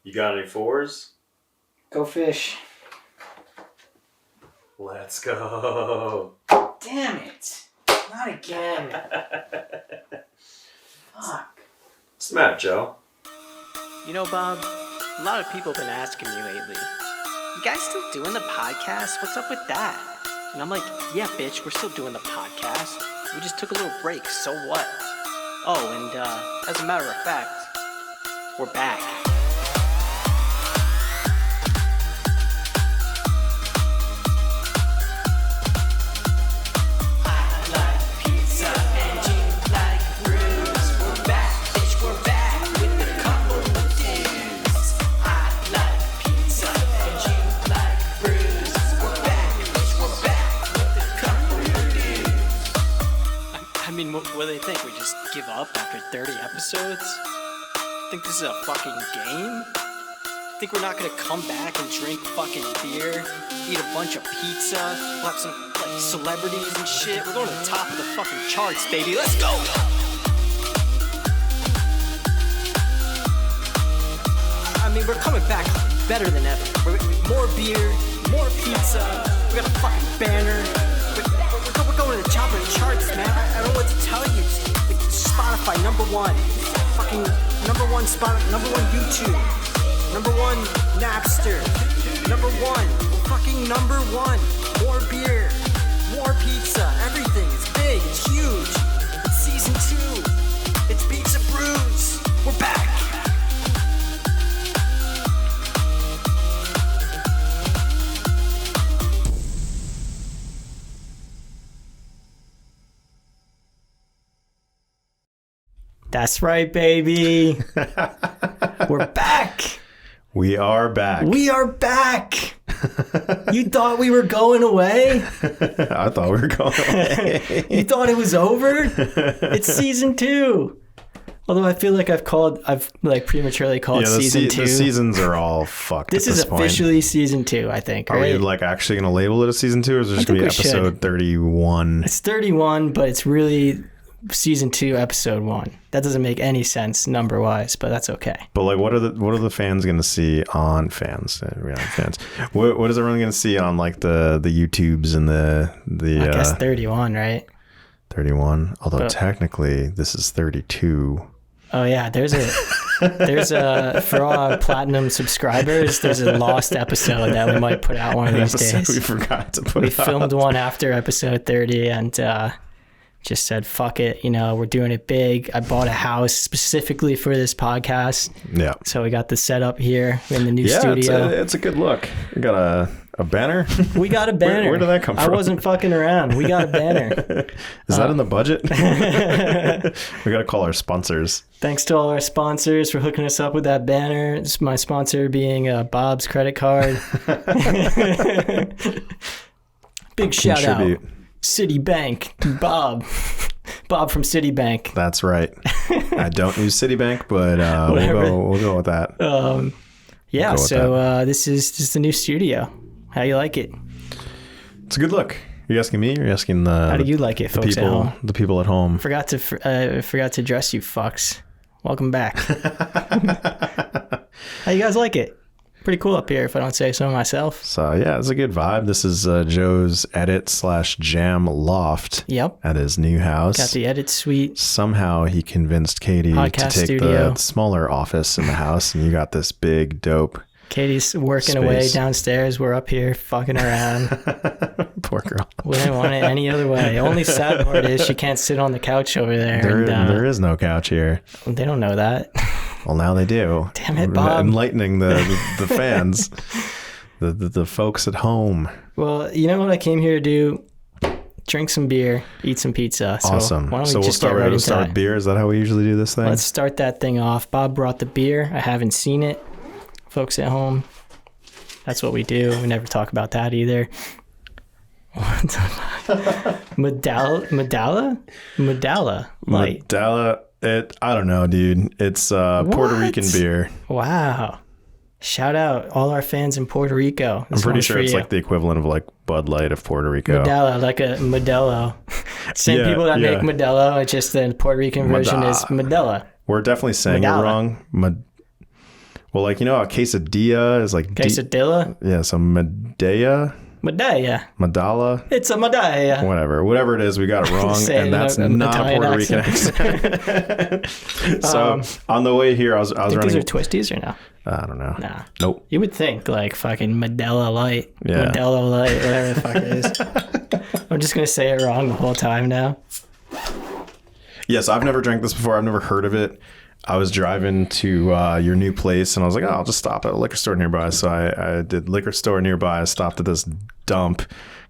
You got any fours? Go fish. Let's go. Damn it. Not again. Fuck. What's the matter, Joe? You know, Bob, a lot of people have been asking me lately, you guys still doing the podcast? What's up with that? And I'm like, yeah, bitch, we're still doing the podcast. We just took a little break, so what? Oh, and as a matter of fact, we're back. What do they think? We just give up after 30 episodes? Think this is a fucking game? Think we're not gonna come back and drink fucking beer, eat a bunch of pizza, we'll have some like celebrities and shit? We're going to the top of the fucking charts, baby. Let's go! I mean, we're coming back better than ever. More beer, more pizza. We got a fucking banner. We're going to the top of the charts, man. I don't know what to tell you. Spotify, number one. Fucking number one YouTube. Number one Napster. Number one. Fucking number one. More beer. More pizza. Everything. It's big. It's huge. It's season 2. It's Pizza Brews. We're back. That's right, baby. We're back. We are back. We are back. You thought we were going away? I thought we were going away. You thought it was over? It's season 2. Although I feel like I've like prematurely called season 2. The seasons are all fucked. This is officially season 2, I think. Are right? we like actually going to label it a season 2, or is it just going to be episode 31? It's 31, but it's really season 2, episode 1. That doesn't make any sense number wise, but that's okay. But like, what are the fans going to see on fans? What is everyone going to see on like the YouTubes and the I guess 31, right? 31. Although technically this is 32. Oh yeah, there's a for all our platinum subscribers, there's a lost episode that we might put out one of these days. We forgot to put. We filmed one after episode 30 and just said, fuck it, we're doing it big. I bought a house specifically for this podcast. Yeah. So we got the setup here in the new studio. It's a good look. We got a banner. We got a banner. Where did that come from? I wasn't fucking around. We got a banner. Is that in the budget? We got to call our sponsors. Thanks to all our sponsors for hooking us up with that banner. It's my sponsor being Bob's credit card. Big shout out. Citibank, Bob from Citibank. That's right. I don't use Citibank, but we'll go with that. This is the new studio. How you like it? It's a good look. Are you asking me? Or are you asking the? How do you like it, folks at home? The people at home. Forgot to address you, fucks. Welcome back. How you guys like it? Pretty cool up here, if I don't say so myself. So yeah, it's a good vibe. This is Joe's edit/jam loft. Yep. At his new house. Got the edit suite. Somehow he convinced Katie to take the smaller office in the house, and you got this big dope. Katie's working away downstairs. We're up here fucking around. Poor girl. We didn't want it any other way. The only sad part is she can't sit on the couch over there. There is no couch here. They don't know that. Well, now they do. Damn it, Bob. Enlightening the fans, the folks at home. Well, you know what I came here to do? Drink some beer, eat some pizza. So awesome. Why don't so we we'll start with beer. Is that how we usually do this thing? Let's start that thing off. Bob brought the beer. I haven't seen it. Folks at home, that's what we do. We never talk about that either. Medalla Light. Medalla. I don't know, dude. It's Puerto Rican beer. Wow. Shout out all our fans in Puerto Rico. I'm pretty sure it's like the equivalent of like Bud Light of Puerto Rico. Medalla, like a Modelo. Same people that make Modelo, it's just the Puerto Rican version is Medalla. We're definitely saying it wrong. Well, like, you know, a quesadilla is like... Quesadilla? Yeah, so Medalla? Medalla. Madala? It's a medalla. Whatever it is, we got it wrong, and that's not a Puerto Rican accent. So on the way here, I was running. These are twisties or no? I don't know. Nah. Nope. You would think like fucking Modelo Light. Yeah. Modelo Light, whatever the fuck it is. I'm just gonna say it wrong the whole time now. Yes, I've never drank this before. I've never heard of it. I was driving to your new place, and I was like, oh, I'll just stop at a liquor store nearby. So I did liquor store nearby. I stopped at this dump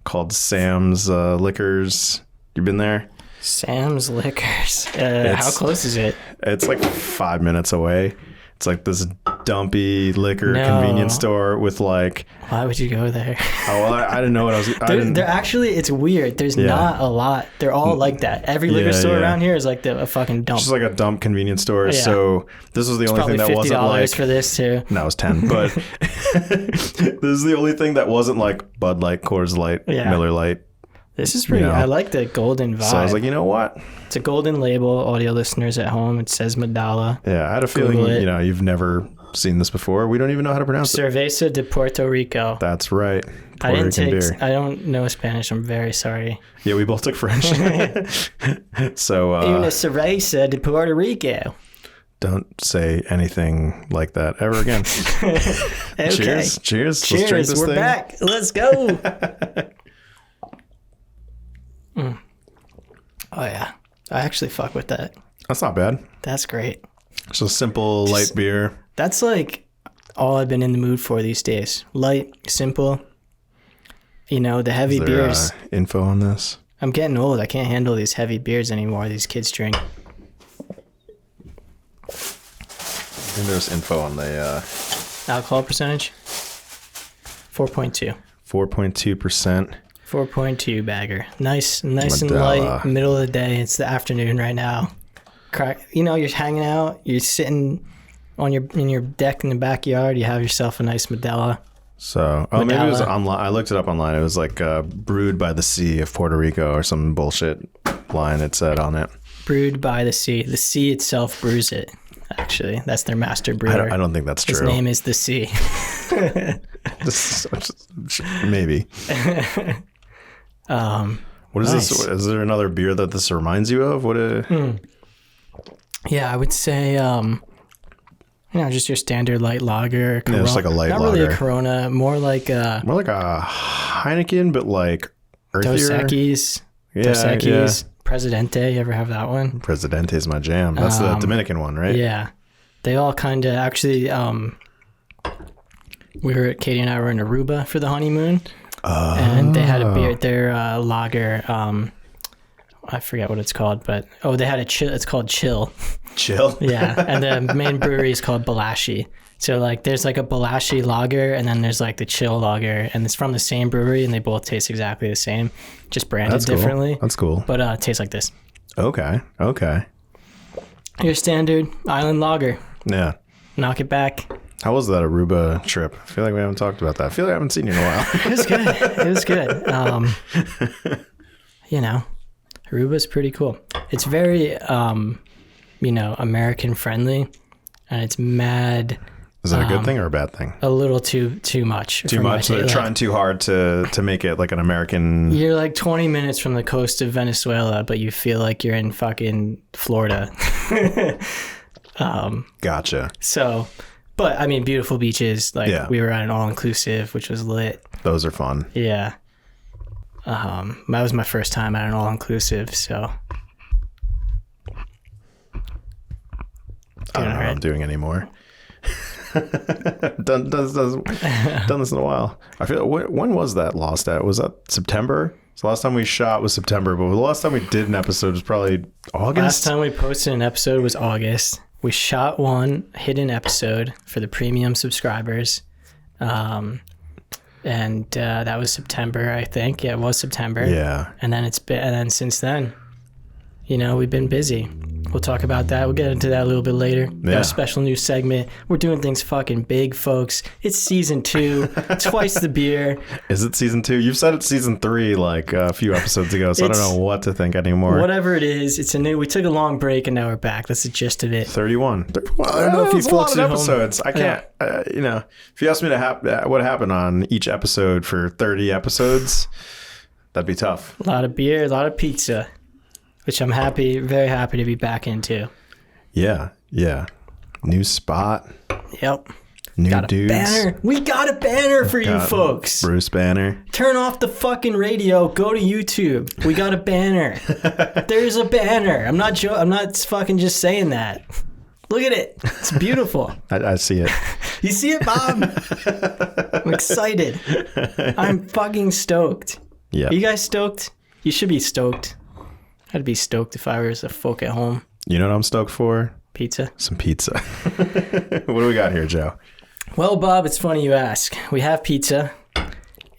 called Sam's Liquors. You been there? Sam's Liquors. How close is it? It's like 5 minutes away. It's like this dumpy liquor convenience store with like... Why would you go there? Oh, well, I didn't know what I was... They're actually, it's weird. There's not a lot. They're all like that. Every liquor store around here is like a fucking dump. It's just like a dump convenience store. Yeah. So this was the only thing that wasn't like... $50 for this too. No, it was 10. But this is the only thing that wasn't like Bud Light, Coors Light, Miller Light. This is pretty... I like the golden vibe. So I was like, you know what? It's a golden label. Audio listeners at home, it says Medalla. Yeah, I had a feeling, you know, you've never seen this before. We don't even know how to pronounce it. Cerveza de Puerto Rico. That's right. Puerto Rican beer. I don't know Spanish. I'm very sorry. Yeah, we both took French. So... Una cerveza de Puerto Rico. Don't say anything like that ever again. Okay. Cheers. Cheers. Let's drink this We're thing. back. Let's go. Oh, yeah. I actually fuck with that. That's not bad. That's great. It's a simple, light beer. That's like all I've been in the mood for these days. Light, simple. You know, the heavy beers. Info on this? I'm getting old. I can't handle these heavy beers anymore these kids drink. I think there's info on the... Alcohol percentage? 4.2. 4.2%. 4.2 bagger. Nice and Medalla. light, middle of the day. It's the afternoon right now. You know, you're hanging out, you're sitting on in your deck in the backyard, you have yourself a nice Medalla. So, maybe it was online. I looked it up online. It was like brewed by the sea of Puerto Rico or some bullshit line it said on it. Brewed by the sea. The sea itself brews it, actually. That's their master brewer. I don't think that's true. His name is the sea. Maybe. What is this? Is there another beer that this reminds you of? Yeah, I would say, just your standard light lager. Yeah, just like a light lager. Not really a Corona, more like a Heineken, but like earthier. Dos Equis. Yeah, Dos Equis. Presidente, you ever have that one? Presidente is my jam. That's the Dominican one, right? Yeah. They all kind of, actually, Katie and I were in Aruba for the honeymoon. And they had a beer, their lager, I forget what it's called, but they had it's called Chill. Chill? Yeah, and the main brewery is called Balashi. So like there's like a Balashi lager, and then there's like the Chill lager, and it's from the same brewery, and they both taste exactly the same, just branded differently. That's cool. But it tastes like this. Okay. Your standard island lager. Yeah. Knock it back. How was that Aruba trip? I feel like we haven't talked about that. I feel like I haven't seen you in a while. It was good. You know, Aruba's pretty cool. It's very, American friendly, and it's mad. Is that a good thing or a bad thing? A little too much. Too much? So they're trying too hard to make it like an American... You're like 20 minutes from the coast of Venezuela, but you feel like you're in fucking Florida. Gotcha. So... But, I mean, beautiful beaches. Like, we were at an all-inclusive, which was lit. Those are fun. Yeah. That was my first time at an all-inclusive, so... I don't know what I'm doing anymore. done this in a while. I feel... When was that lost at? Was that September? So last time we shot was September, but the last time we did an episode was probably August? Last time we posted an episode was August. We shot one hidden episode for the premium subscribers. And that was September, I think. Yeah, it was September. Yeah. And then since then, we've been busy. We'll talk about that. We'll get into that a little bit later. Got Yeah. a special new segment. We're doing things fucking big, folks. It's season 2, twice the beer. Is it season 2? You've said it's season 3 like a few episodes ago, so I don't know what to think anymore. Whatever it is, it's a new. We took a long break and now we're back. That's the gist of it. 31. I don't know if you folks a lot at of home- episodes. I can't, if you ask me to what happened on each episode for 30 episodes, that'd be tough. A lot of beer, a lot of pizza, which I'm happy, very happy to be back into. Yeah. New spot. Yep. New Got a dudes. banner. We got a banner for you Got folks. Bruce banner. Turn off the fucking radio. Go to YouTube. We got a banner. There's a banner. I'm not fucking just saying that. Look at it. It's beautiful. I see it. You see it, Bob? I'm excited. I'm fucking stoked. Yeah. Are you guys stoked? You should be stoked. I'd be stoked if I was a folk at home. You know what I'm stoked for? Pizza. Some pizza. What do we got here, Joe? Well, Bob, it's funny you ask. We have pizza.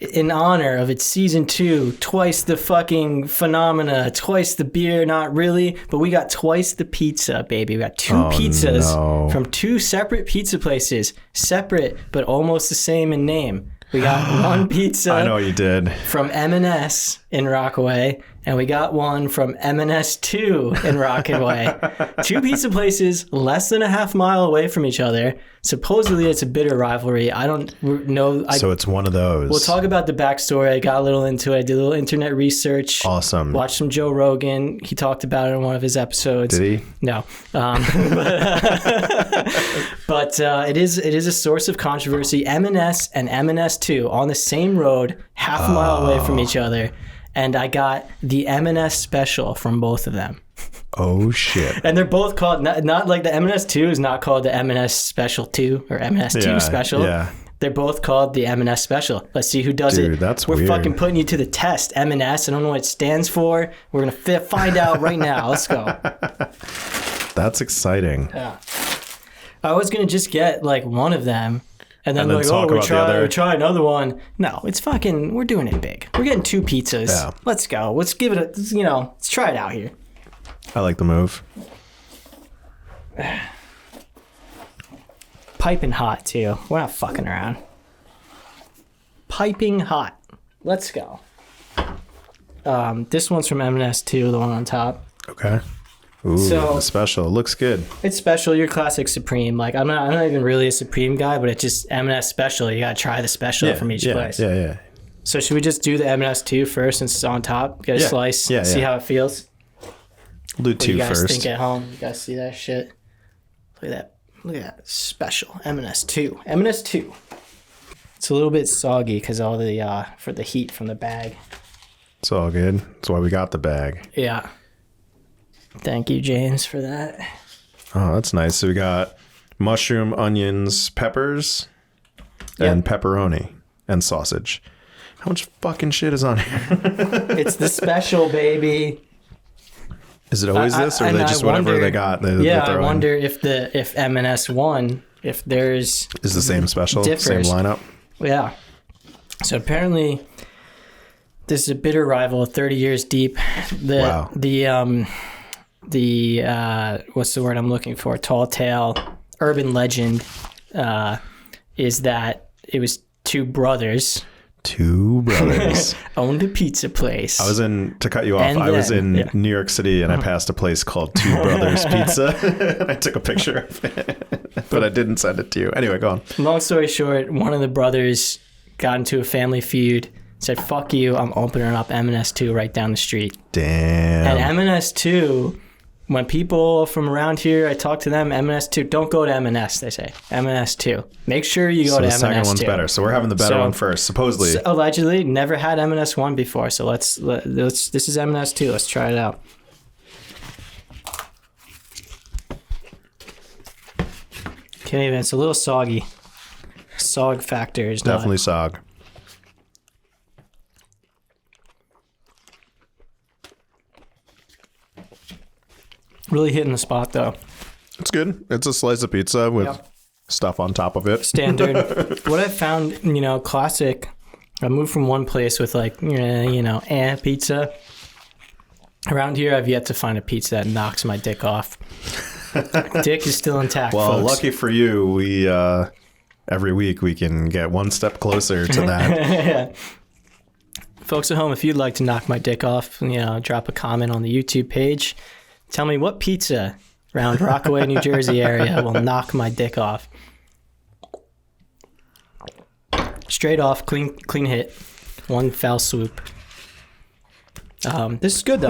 In honor of its season 2, twice the fucking phenomena, twice the beer, not really, but we got twice the pizza, baby. We got 2 pizzas from 2 separate pizza places, separate but almost the same in name. We got one pizza I know what you did. from M&S in Rockaway, and we got one from M&S II in Rockaway. 2 pizza places less than a half mile away from each other. Supposedly it's a bitter rivalry. I don't know. So it's one of those. We'll talk about the backstory. I got a little into it. I did a little internet research. Awesome. Watched some Joe Rogan. He talked about it in one of his episodes. Did he? No. But it is a source of controversy. M&S and M&S II on the same road, half a mile away from each other. And I got the M&S special from both of them. Oh, shit. And they're both called, not like the M&S II is not called the M&S Special 2 or M&S 2 Special. Yeah. They're both called the M&S Special. Let's see who does it. Dude, that's We're weird. fucking putting you to the test. M&S, I don't know what it stands for. We're going to find out right now. Let's go. That's exciting. Yeah. I was going to just get like one of them. And then, then like, talk we about the other. try another one. No, it's fucking, we're doing it big. We're getting 2 pizzas. Yeah. Let's go. Let's give it a, let's try it out here. I like the move. Piping hot, too. We're not fucking around. Piping hot. Let's go. This one's from M&S II, the one on top. Okay. Ooh, So- the special. It looks good. It's special. Your classic Supreme. Like I'm not even really a Supreme guy, but it's just M&S special. You gotta try the special from each place. Yeah. So should we just do the M&S II first since it's on top? Get a Yeah. slice. See how it feels. We'll do What 2 you guys first. think at home? You guys see that shit? Look at that. Look at that special M&S II. M&S II. It's a little bit soggy because all the for the heat from the bag. It's all good. That's why we got the bag. Yeah. Thank you, James, for that. Oh, that's nice. So we got mushroom, onions, peppers, and pepperoni and sausage. How much fucking shit is on here? It's the special, baby. Is it always this, or are and they I just whatever wonder- they got? They Yeah, throw I in? wonder if M&S won, if there's Is the same special, differs. same lineup? yeah. So apparently, this is a bitter rival, 30 years deep. Wow. The what's the word I'm looking for? Tall tale, urban legend, is that it was 2 brothers 2 brothers. owned a pizza place. I was to cut you off, And I was then- in New York City and I passed a place called 2 Brothers Pizza. I took a picture of it, but I didn't send it to you. Anyway, go on. Long story short, one of the brothers got into a family feud, said, fuck you, I'm opening up M&S II right down the street. Damn. And M&S II, when people from around here, I talk to them, M&S II, don't go to M&S, they say. M&S II. Make sure you go So to the M&S second one's II. better. So we're having the better So- one first, supposedly. So, allegedly, never had M&S 1 before, so let's this is M&S II, let's try it out. Can't even, it's a little soggy. Sog factor is Definitely not. sog. Really hitting the spot, though. It's good. It's a slice of pizza with Yep. stuff on top of it. Standard. What I found, classic. I moved from one place with like, pizza. Around here, I've yet to find a pizza that knocks my dick off. Dick is still intact, Well, folks. lucky for you, we every week we can get one step closer to that. Yeah. Folks at home, if you'd like to knock my dick off, drop a comment on the YouTube page. Tell me what pizza around Rockaway, New Jersey area will knock my dick off. Straight off, clean hit. One foul swoop. This is good though.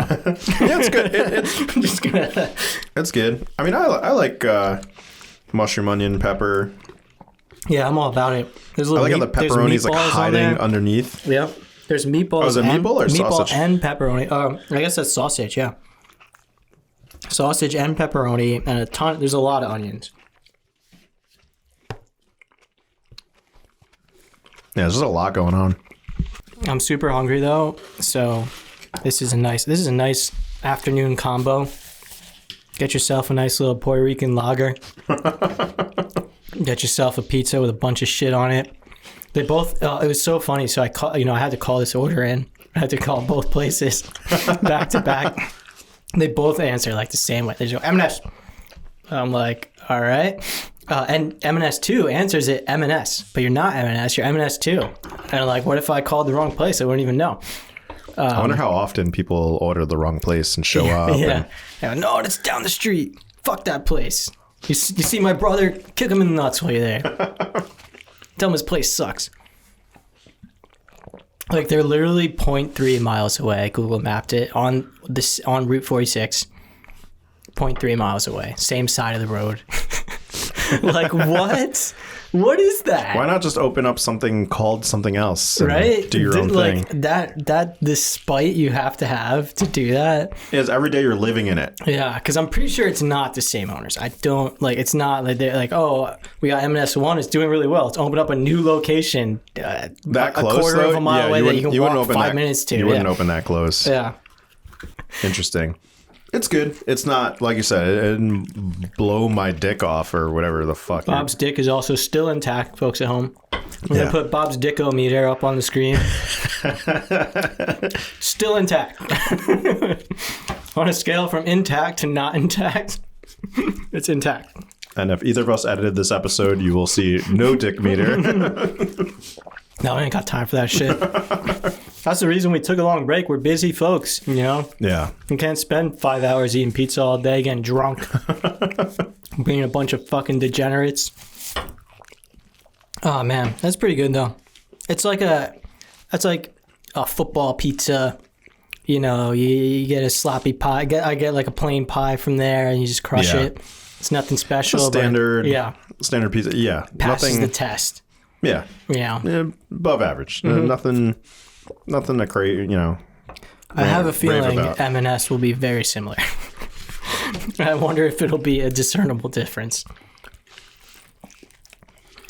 Yeah, it's good. I'm just gonna... It's good. I mean, I like mushroom, onion, pepper. Yeah, I'm all about it. There's I like how the pepperoni's like hiding underneath. Yep. There's meatballs. is it meatball or sausage? Meatball and pepperoni. I guess that's sausage. Yeah. Sausage and pepperoni and a ton. There's a lot of onions. Yeah, there's just a lot going on. I'm super hungry though, so this is a nice afternoon combo. Get yourself a nice little Puerto Rican lager. Get yourself a pizza with a bunch of shit on it. They both. It was so funny. So I had to call this order in. I had to call both places back to back. They both answer like the same way. They just go M&S. I'm like, all right. And M&S II answers it M&S, but you're not M&S. You're M&S II. And I'm like, what if I called the wrong place? I wouldn't even know. I wonder how often people order the wrong place and show up. Yeah. No, it's down the street. Fuck that place. You see my brother? Kick him in the nuts while you're there. Tell him his place sucks. Like, they're literally 0.3 miles away. Google mapped it on Route 46. 0.3 miles away. Same side of the road. Like, what? What is that? Why not just open up something called something else and right? do your own like, thing? That the spite you have to do that. Is every day you're living in it. Yeah, because I'm pretty sure it's not the same owners. I don't like. It's not like they're like, oh, we got M&S one. It's doing really well. It's opened up a new location. That close, a quarter though? of a mile away that you can walk 5 minutes to. You wouldn't open that close. Yeah. Interesting. It's good. It's not, like you said, it didn't blow my dick off or whatever the fuck. Bob's dick is also still intact, folks at home. I'm Yeah. going to put Bob's dickometer up on the screen. Still intact. On a scale from intact to not intact, it's intact. And if either of us edited this episode, you will see no dick meter. No, I ain't got time for that shit. That's the reason we took a long break. We're busy folks, Yeah. You can't spend 5 hours eating pizza all day, getting drunk, being a bunch of fucking degenerates. Oh man, that's pretty good though. It's like a football pizza. You get a sloppy pie. I get like a plain pie from there, and you just crush it. It's nothing special. Standard. But Standard pizza. Yeah. passes the test. Yeah. Yeah. Above average. Nothing to create. I have a feeling about. M&S will be very similar. I wonder if it'll be a discernible difference.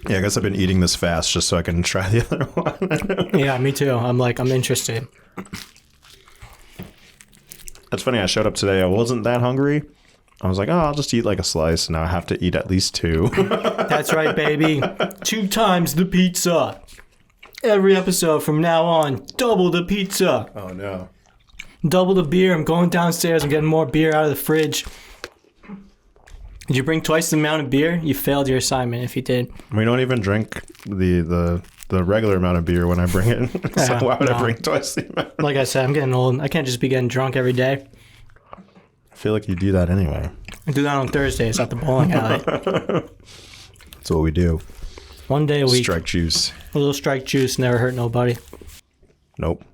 Yeah, I guess I've been eating this fast just so I can try the other one. Yeah, me too. I'm interested. It's funny, I showed up today, I wasn't that hungry. I was like, oh, I'll just eat like a slice. Now I have to eat at least 2. That's right, baby. 2 times the pizza. Every episode from now on, double the pizza. Oh, no. Double the beer. I'm going downstairs and getting more beer out of the fridge. Did you bring twice the amount of beer? You failed your assignment if you did. We don't even drink the regular amount of beer when I bring it. So why would I bring twice the amount? Like I said, I'm getting old. I can't just be getting drunk every day. I feel like you do that anyway. I do that on Thursdays at the bowling alley. That's what we do. One day a week. Strike juice. A little strike juice never hurt nobody. Nope.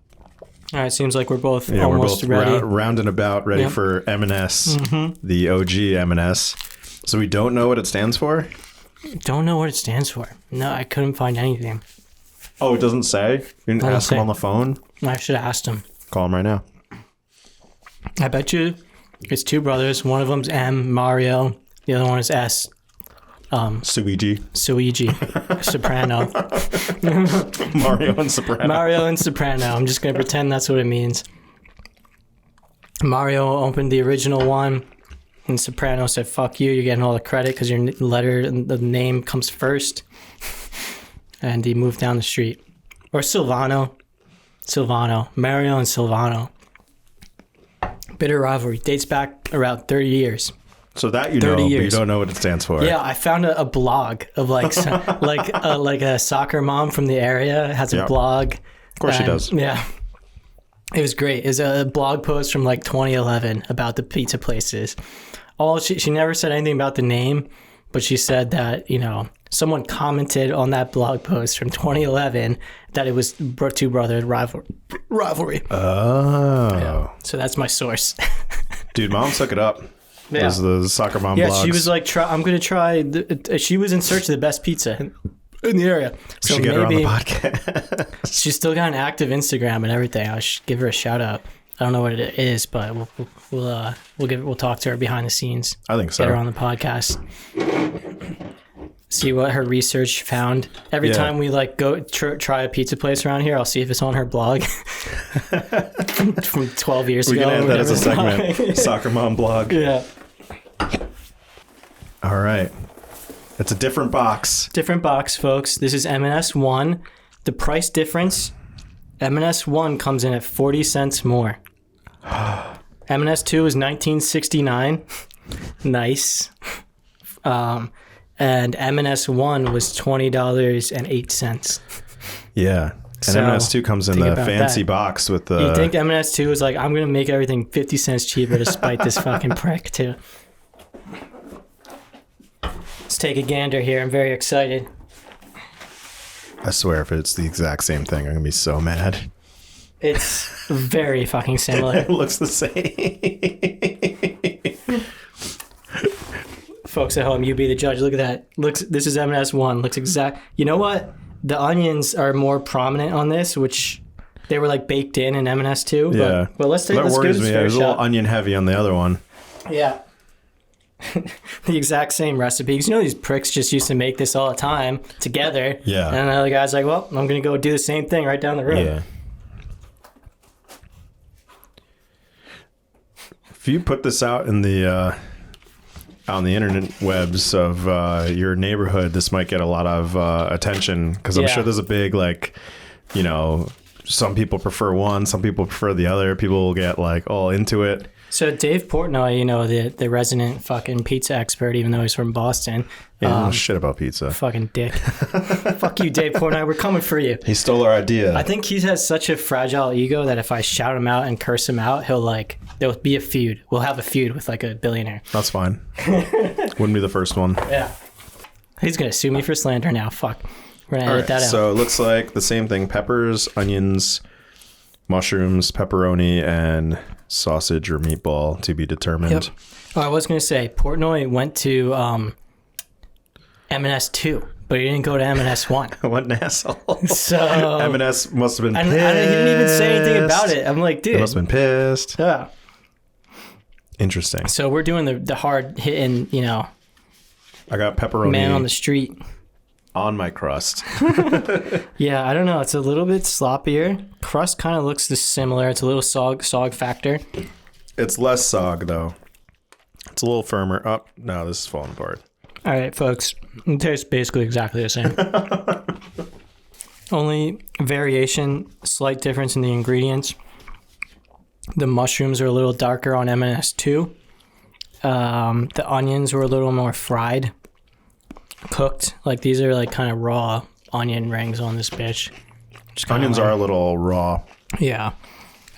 All right, seems like we're both Yeah, almost we're both ready. round and about ready for M&S, the OG M&S. So we don't know what it stands for? Don't know what it stands for. No, I couldn't find anything. Oh, it doesn't say? You didn't ask him say. on the phone? I should have asked him. Call him right now. I bet you it's 2 brothers. One of them's M, Mario. The other one is S, Suigi. Soprano. Mario and Soprano. Mario and Soprano. I'm just going to pretend that's what it means. Mario opened the original one, and Soprano said, fuck you, you're getting all the credit because your letter and the name comes first. And he moved down the street. Or Silvano. Mario and Silvano. Bitter rivalry dates back around 30 years. So that you 30 know, but years. you don't know what it stands for. Yeah, I found a blog of like like a soccer mom from the area has a Yep. blog. Of course she does. Yeah. It was great. It was a blog post from like 2011 about the pizza places. She never said anything about the name, but she said that, you know, someone commented on that blog post from 2011 that it was two brother rivalry. Oh. Yeah. So that's my source. Dude, moms hook it up. Yeah. Those are the soccer mom Yeah, blogs. she was like, I'm going to try. She was in search of the best pizza in the area. So should get her on maybe the podcast. she's still got an active Instagram and everything. I should give her a shout out. I don't know what it is, but we'll talk to her behind the scenes. I think so. Get her on the podcast. See what her research found. Every time we like go try a pizza place around here, I'll see if it's on her blog from 12 years We ago. can add that as a whatever. segment. Soccer mom blog. Yeah. All right. It's a different box. Different box, folks. This is M&S 1. The price difference, M&S 1 comes in at 40 cents more. M&S 2 is $19.69. Nice. And M&S 1 was $20.08. Yeah. And So, M&S 2 comes in think the about fancy that. box with the... You think M&S 2 is like, I'm going to make everything 50 cents cheaper to spite this fucking prick, too. Let's take a gander here. I'm very excited. I swear if it's the exact same thing, I'm going to be so mad. It's very fucking similar. It looks the same. Folks at home, you be the judge. Look at that. This is M&S 1. Looks exact. You know what? The onions are more prominent on this, which they were like baked in M&S 2. Yeah. But let's That give worries this me. fair It was a little shot. onion heavy on the other one. Yeah. The exact same recipe. Because you know these pricks just used to make this all the time together. Yeah. And another guy's like, well, I'm going to go do the same thing right down the road. Yeah. If you put this out in the on the internet webs of your neighborhood, this might get a lot of attention because I'm Yeah. sure there's a big like, you know, some people prefer one, some people prefer the other. People will get like all into it. So Dave Portnoy, you know, the resident fucking pizza expert, even though he's from Boston. He doesn't know shit about pizza. Fucking dick. Fuck you, Dave Portnoy. We're coming for you. He stole our idea. I think he has such a fragile ego that if I shout him out and curse him out, there'll be a feud. We'll have a feud with like a billionaire. That's fine. Wouldn't be the first one. Yeah. He's going to sue me for slander now. Fuck. We're going to edit that out. So it looks like the same thing: peppers, onions, mushrooms, pepperoni, and sausage or meatball to be determined. Yep. Oh, I was going to say, Portnoy went to M&S 2, but he didn't go to M&S 1. What an asshole. So M&S must have been and pissed. he didn't even say anything about it. I'm like, They dude. must have been pissed. Yeah. Interesting. So we're doing the hard hitting, you know, I got pepperoni man on the street. on my crust. Yeah, I don't know. It's a little bit sloppier. Crust kind of looks similar. It's a little sog factor. It's less sog, though. It's a little firmer. Oh, no, this is falling apart. All right, folks. It tastes basically exactly the same. Only variation, slight difference in the ingredients. The mushrooms are a little darker on M&S 2. The onions were a little more fried, cooked. Like these are like kind of raw onion rings on this bitch. Onions are a little raw. Yeah.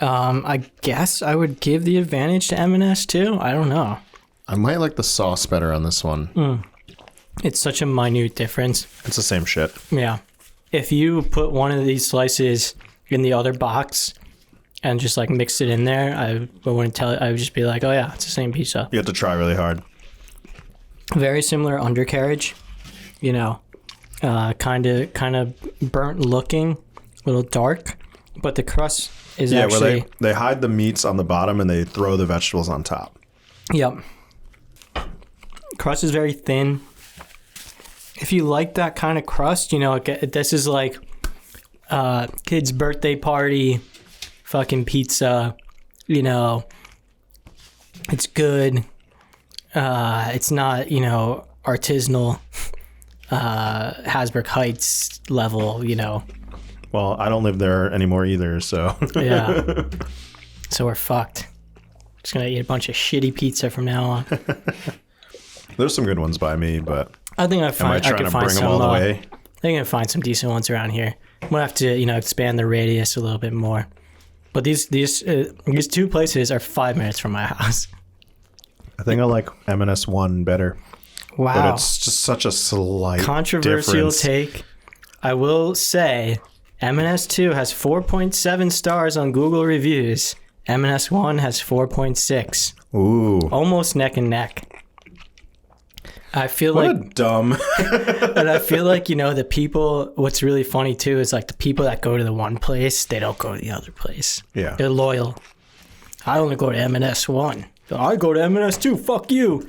I guess I would give the advantage to M&S too. I don't know. I might like the sauce better on this one. It's such a minute difference. It's the same shit. Yeah. If you put one of these slices in the other box and just like mix it in there, I wouldn't tell it. I would just be like, oh yeah, it's the same pizza. You have to try really hard. Very similar undercarriage, you know, kind of burnt looking, a little dark, but the crust is Yeah, actually. where they hide the meats on the bottom and they throw the vegetables on top. Yep. Crust is very thin. If you like that kind of crust, you know, this is like kid's birthday party, fucking pizza, you know, it's good. It's not, you know, artisanal, Hasbrook Heights level, you know. Well, I don't live there anymore either, so. Yeah. So we're fucked. Just gonna eat a bunch of shitty pizza from now on. There's some good ones by me, but I think I am I trying could to find bring some. them all the way? I think I can find some decent ones around here. We'll have to, expand the radius a little bit more. But these two places are 5 minutes from my house. I think I like M&S one better. Wow. But it's just such a slight Controversial difference. take. I will say M&S 2 has 4.7 stars on Google reviews. M&S 1 has 4.6. Ooh. Almost neck and neck. I feel What like, a dumb. and I feel like, the people, what's really funny too is like the people that go to the one place, they don't go to the other place. Yeah. They're loyal. I only go to M&S 1. I go to M&S 2. Fuck you.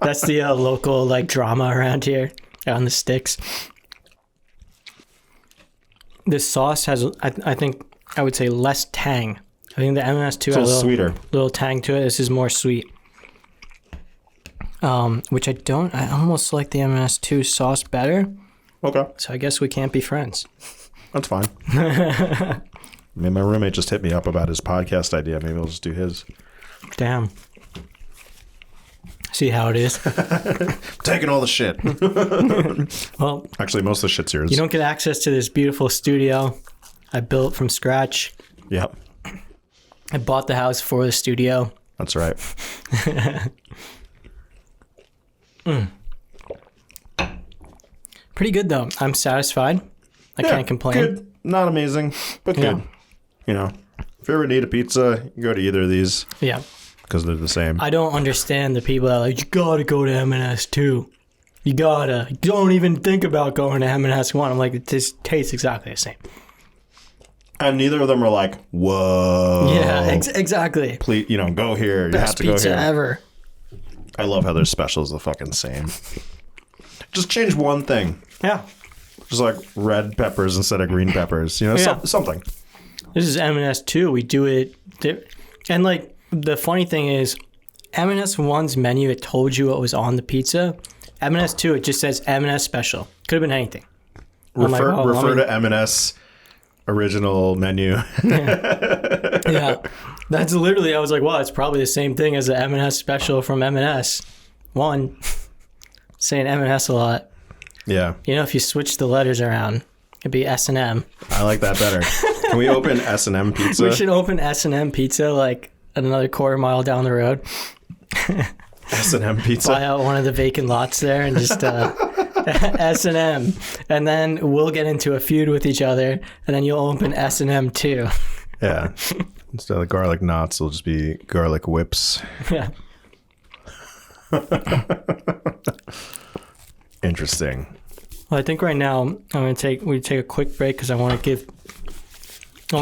That's the local drama around here on the sticks. This sauce has, I think, I would say less tang. I think the M&S 2 It's a has little sweeter. little tang to it. This is more sweet. Which I almost like the M&S 2 sauce better. Okay. So I guess we can't be friends. That's fine. I mean, my roommate just hit me up about his podcast idea. Maybe we'll just do his. Damn. See how it is? Taking all the shit. Well, Actually, most of the shit's yours. you don't get access to this beautiful studio I built from scratch. Yep. I bought the house for the studio. That's right. Pretty good, though. I'm satisfied. I can't complain. Good. Not amazing, but good. Yeah. If you ever need a pizza, you go to either of these Yeah. because they're the same. I don't understand the people that are like, you gotta go to M&S 2. You gotta. Don't even think about going to M&S 1. I'm like, it just tastes exactly the same. And neither of them are like, whoa. Yeah, exactly. Please, go here. You have Best to go pizza here. ever. I love how their specials are the fucking same. Just change one thing. Yeah. Just like red peppers instead of green peppers. Something. This is M&S 2. We do it. And the funny thing is, M&S 1's menu, it told you what was on the pizza. M&S 2, it just says M&S special. Could have been anything. Refer to M&S original menu. Yeah. That's literally, I was like, wow, it's probably the same thing as the M&S special from M&S 1. Saying M&S a lot. Yeah. If you switch the letters around, it'd be S&M. I like that better. Can we open S&M pizza? We should open S&M pizza another quarter mile down the road. S&M pizza. Buy out one of the vacant lots there and just S&M. And then we'll get into a feud with each other, and then you'll open S&M too. Yeah. Instead of garlic knots, it'll just be garlic whips. Yeah. Interesting. Well, I think right now we take a quick break because I want to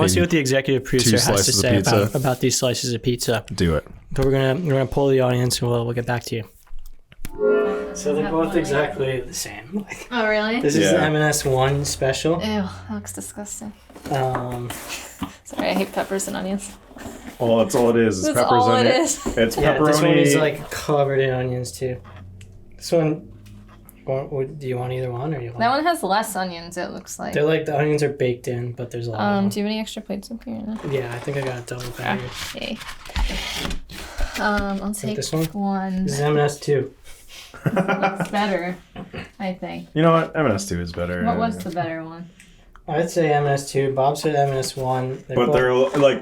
see what the executive producer has to say about these slices of pizza. Do it. So we're gonna poll the audience and we'll get back to you. So they're both exactly the same. Oh, really? This is the M&S 1 special. Ew, that looks disgusting. Um, Sorry, I hate peppers and onions. Well, that's all it is. It's That's peppers all in it it. is. It's yeah, pepperoni. this one is covered in onions too. This one, do you want either one or you want? That one has less onions, it looks like. They're the onions are baked in, but there's a lot of them. Do you have any extra plates up here? No? Yeah, I think I got a double bag. Okay. I'll take this one? This is M&S 2. Looks better, I think. You know what? M&S 2 is better. What was the better one? I'd say M&S 2. Bob said M&S 1. But they're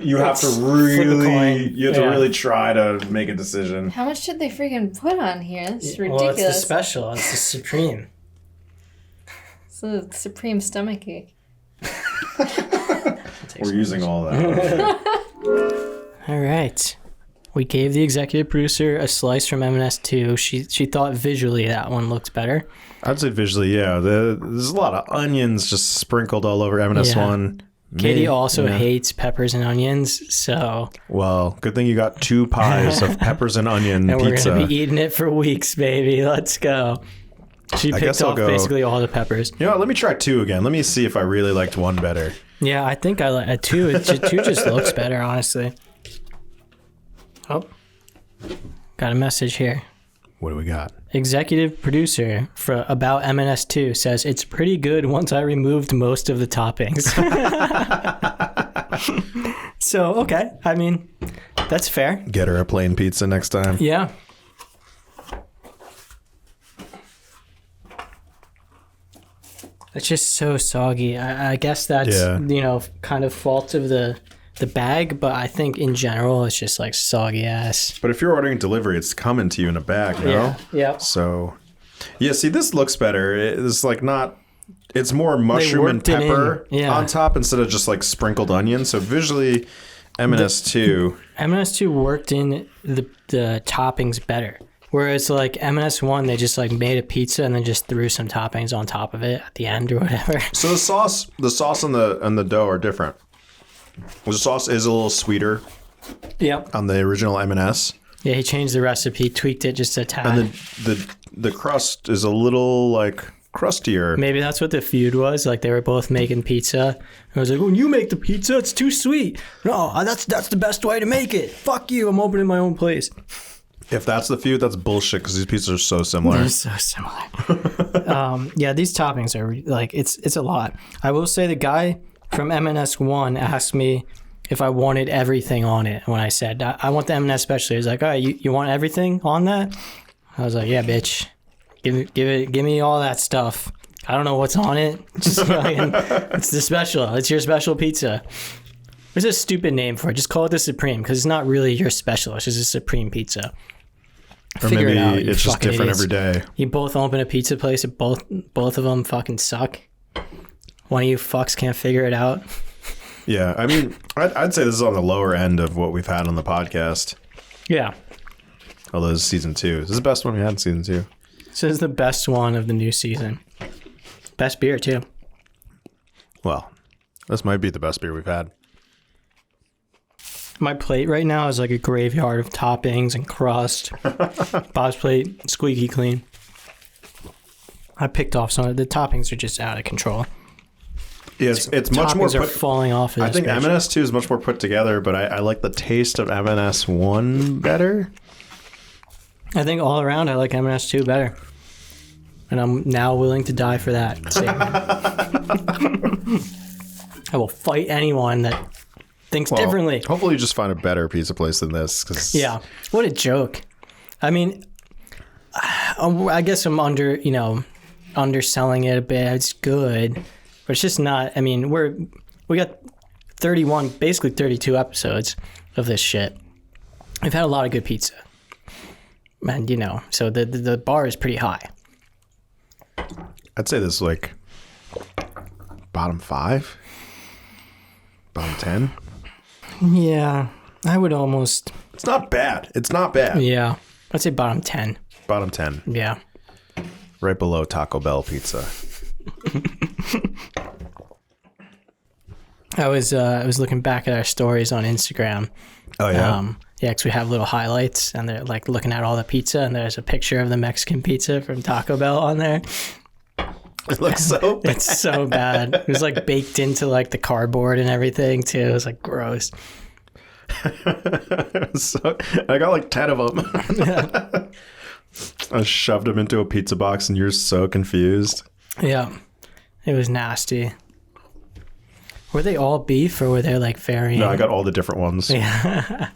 you have to really try to make a decision. How much did they freaking put on here? This is ridiculous. Well, it's the special. It's the supreme. It's a supreme stomach ache. We're using all that. All right. We gave the executive producer a slice from M&S 2. She thought visually that one looked better. I'd say visually, yeah. There's a lot of onions just sprinkled all over M&S 1. Katie also hates peppers and onions, so... Well, good thing you got 2 pies of peppers and onion and pizza. we're going to be eating it for weeks, baby. Let's go. She picked off basically all the peppers. You know what? Let me try 2 again. Let me see if I really liked 1 better. Yeah, I think I like 2. 2 just looks better, honestly. Oh, got a message here. What do we got? Executive producer for About M&S 2 says, it's pretty good once I removed most of the toppings. So, okay. I mean, That's fair. Get her a plain pizza next time. Yeah. It's just so soggy. I guess that's, kind of fault of the bag, but I think in general it's just like soggy ass. But if you're ordering delivery, it's coming to you in a bag, no? Yeah. Yep. So, yeah, see, this looks better. It's like not... It's more mushroom and pepper on top instead of just like sprinkled onion. So visually, M&S2... M&S2 worked in the toppings better. Whereas like M&S1, they just like made a pizza and then just threw some toppings on top of it at the end or whatever. So the sauce and the dough are different. The sauce is a little sweeter. Yep. On the original M&S. Yeah, he changed the recipe, tweaked it just a tad. And the crust is a little like crustier. Maybe that's what the feud was. Like they were both making pizza. I was like, when you make the pizza, it's too sweet. No, that's the best way to make it. Fuck you, I'm opening my own place. If that's the feud, that's bullshit because these pizzas are so similar. They're so similar. Yeah, these toppings are like, it's a lot. I will say the guy from M&S1 asked me if I wanted everything on it. When I said, I want the M&S special, he's like, all right, you want everything on that? I was like, yeah, bitch. Give me all that stuff. I don't know what's on it. Just fucking, it's the special. It's your special pizza. There's a stupid name for it. Just call it the Supreme because it's not really your special. It's just a Supreme pizza. Or Figure maybe it out, it's just different every day. You both open a pizza place and both of them fucking suck. One of you fucks can't figure it out. Yeah, I mean, I'd say this is on the lower end of what we've had on the podcast. Yeah. Although this is season 2. This is the best one we had in season 2. This is the best one of the new season. Best beer, too. Well, this might be the best beer we've had. My plate right now is like a graveyard of toppings and crust. Bob's plate, squeaky clean. I picked off some of the toppings are just out of control. Yeah, it's much more Toppings are falling off. I think M&S2 is much more put together, but I like the taste of M&S1 better. I think all around I like M&S2 better. And I'm now willing to die for that statement. I will fight anyone that thinks differently. Hopefully you just find a better pizza place than this. Cause... Yeah. What a joke. I mean, I guess I'm underselling it a bit. It's good, but it's just not. I mean, we got 31, basically 32 episodes of this shit. We've had a lot of good pizza. And, so the bar is pretty high. I'd say this is like bottom 5, bottom 10. Yeah, I would almost. It's not bad. It's not bad. Yeah, I'd say bottom 10. Bottom 10. Yeah. Right below Taco Bell pizza. I was looking back at our stories on Instagram. Oh yeah. Yeah, because we have little highlights, and they're like looking at all the pizza, and there's a picture of the Mexican pizza from Taco Bell on there. It looks so bad. It's so bad. It was like baked into like the cardboard and everything too. It was like gross. So, I got like 10 of them. Yeah. I shoved them into a pizza box, and you're so confused. Yeah, it was nasty. Were they all beef or were they like varying? No, I got all the different ones. Yeah.